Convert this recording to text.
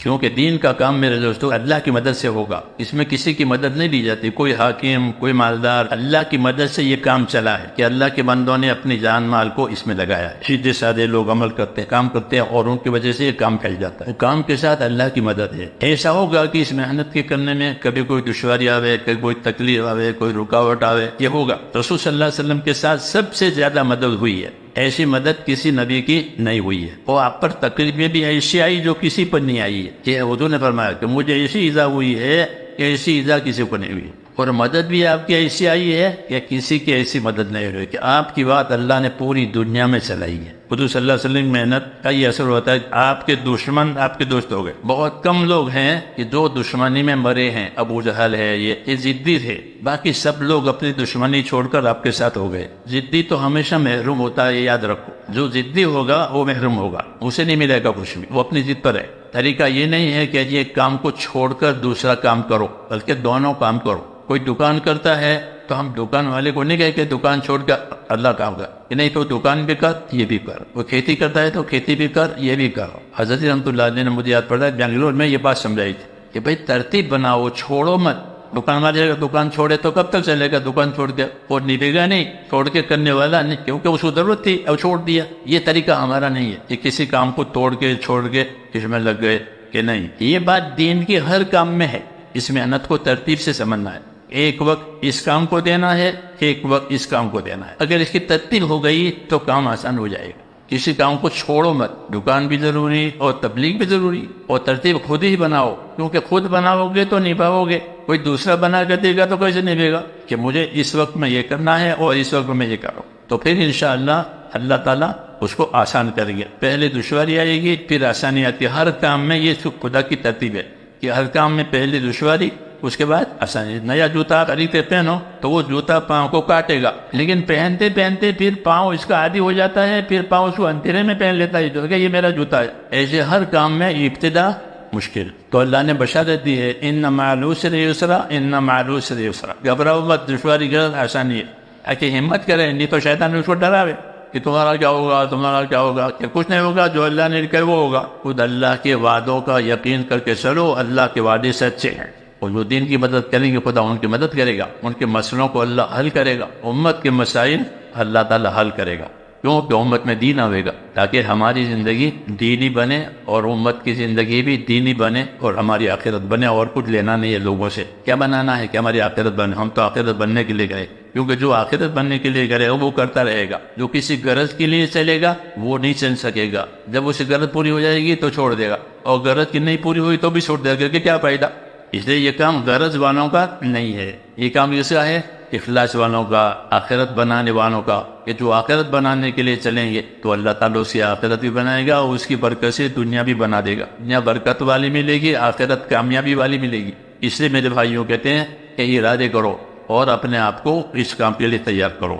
کیونکہ دین کا کام میرے دوستو اللہ کی مدد سے ہوگا، اس میں کسی کی مدد نہیں لی جاتی، کوئی حاکم کوئی مالدار، اللہ کی مدد سے یہ کام چلا ہے کہ اللہ کے بندوں نے اپنی جان مال کو اس میں لگایا ہے۔ سیدھے سادے لوگ عمل کرتے ہیں، کام کرتے ہیں، اور ان کی وجہ سے یہ کام پھیل جاتا ہے۔ کام کے ساتھ اللہ کی مدد ہے۔ ایسا ہوگا کہ اس محنت کے کرنے میں کبھی کوئی دشواری آوے، کبھی کوئی تکلیف آوے، کوئی رکاوٹ آوے، یہ ہوگا۔ رسول صلی اللہ علیہ وسلم کے ساتھ سب سے زیادہ مدد ہوئی ہے، ایسی مدد کسی نبی کی نہیں ہوئی ہے۔ وہ آپ پر تکلیفیں بھی ایسی آئی جو کسی پر نہیں آئی ہے، کہ حضور نے فرمایا کہ مجھے ایسی ایذا ہوئی ہے کہ ایسی ایذا کسی کو نہیں ہوئی، اور مدد بھی آپ کی ایسی آئی ہے کہ کسی کی ایسی مدد نہیں ہوئی، کہ آپ کی بات اللہ نے پوری دنیا میں چلائی ہے۔ حضور صلی اللہ علیہ وسلم کی محنت کا یہ اثر ہوتا ہے کہ آپ کے دشمن آپ کے دوست ہو گئے۔ بہت کم لوگ ہیں کہ جو دشمنی میں مرے ہیں، ابو جہل ہے، یہ ضدی تھے، باقی سب لوگ اپنی دشمنی چھوڑ کر آپ کے ساتھ ہو گئے۔ ضدی تو ہمیشہ محروم ہوتا ہے، یہ یاد رکھو، جو ضدی ہوگا وہ محروم ہوگا، اسے نہیں ملے گا کچھ بھی، وہ اپنی ضد پر ہے۔ طریقہ یہ نہیں ہے کہ یہ کام کو چھوڑ کر دوسرا کام کرو، بلکہ دونوں کام کرو۔ کوئی دکان کرتا ہے تو ہم دکان والے کو نہیں کہے کہ دکان چھوڑ کر اللہ کام کر، کہ نہیں تو دکان بھی کر یہ بھی کر۔ وہ کھیتی کرتا ہے تو کھیتی بھی کر یہ بھی کرو۔ حضرت رحمۃ اللہ علیہ نے مجھے یاد پڑا ہے بنگلور میں یہ بات سمجھائی تھی کہ بھائی ترتیب بناؤ، چھوڑو مت۔ دکان والے کا دکان چھوڑے تو کب تک چلے گا؟ دکان چھوڑ کے اور نبھے گا نہیں، چھوڑ کے کرنے والا نہیں، کیونکہ اس کو ضرورت تھی اور چھوڑ دیا۔ یہ طریقہ ہمارا نہیں ہے کہ کسی کام کو توڑ کے چھوڑ کے اس میں لگ گئے، کہ نہیں۔ یہ بات دین کی ہر کام میں ہے، اس محنت کو ترتیب سے سمجھنا ہے۔ ایک وقت اس کام کو دینا ہے، ایک وقت اس کام کو دینا ہے۔ اگر اس کی ترتیب ہو گئی تو کام آسان ہو جائے گا۔ کسی کام کو چھوڑو مت، دکان بھی ضروری اور تبلیغ بھی ضروری، اور ترتیب خود ہی بناؤ، کیونکہ خود بناؤ گے تو نبھاؤ گے، کوئی دوسرا بنا کر دے گا تو کیسے نبھے گا کہ مجھے اس وقت میں یہ کرنا ہے اور اس وقت میں یہ کرو، تو پھر انشاءاللہ اللہ تعالیٰ اس کو آسان کریں گے۔ پہلے دشواری آئے گی پھر آسانی آتی ہے۔ ہر کام میں یہ خدا کی ترتیب ہے کہ ہر کام میں پہلے دشواری اس کے بعد آسانی۔ نیا جوتا خریدتے پہنو تو وہ جوتا پاؤں کو کاٹے گا، لیکن پہنتے پہنتے پھر پاؤں اس کا عادی ہو جاتا ہے، پھر پاؤں اس کو اندھیرے میں پہن لیتا ہے جو کہ یہ میرا جوتا ہے۔ ایسے ہر کام میں ابتدا مشکل، تو اللہ نے بشارت دی ہے ان مع العسر یسرا، ان مع العسر یسرا، گھبراؤ مت، دشواری غیر آسانی ہے۔ اچھا ہمت کریں، نہیں تو شیطان اس کو ڈراوے کہ تمہارا کیا ہوگا، تمہارا کیا ہوگا، کہ کچھ نہیں ہوگا، جو اللہ نے کہا وہ ہوگا۔ خود اللہ کے وعدوں کا یقین کر کے چلو، اللہ کے وعدے سچے ہیں، اور جو دین کی مدد کریں گے خدا ان کی مدد کرے گا، ان کے مسئلوں کو اللہ حل کرے گا، امت کے مسائل اللہ تعالیٰ حل کرے گا، کیونکہ امت میں دین آئے گا، تاکہ ہماری زندگی دینی بنے اور امت کی زندگی بھی دینی بنے اور ہماری آخرت بنے۔ اور کچھ لینا نہیں ہے لوگوں سے، کیا بنانا ہے کہ ہماری آخرت بنے؟ ہم تو آخرت بننے کے لیے گئے، کیونکہ جو آخرت بننے کے لیے گئے وہ کرتا رہے گا، جو کسی غرض کے لیے چلے گا وہ نہیں چل سکے گا۔ جب اس کی غرض پوری ہو جائے گی تو چھوڑ دے گا، اور غرض کی نہیں پوری ہوئی تو بھی چھوڑ دے گا، کہ کیا فائدہ۔ اس لیے یہ کام غرض والوں کا نہیں ہے، یہ کام اس کا ہے اخلاص والوں کا، آخرت بنانے والوں کا، کہ جو آخرت بنانے کے لیے چلیں گے تو اللہ تعالیٰ اس کی آخرت بھی بنائے گا، اور اس کی برکت سے دنیا بھی بنا دے گا۔ دنیا برکت والی ملے گی، آخرت کامیابی والی ملے گی۔ اس لیے میرے بھائیوں کہتے ہیں کہ ارادے کرو اور اپنے آپ کو اس کام کے لیے تیار کرو۔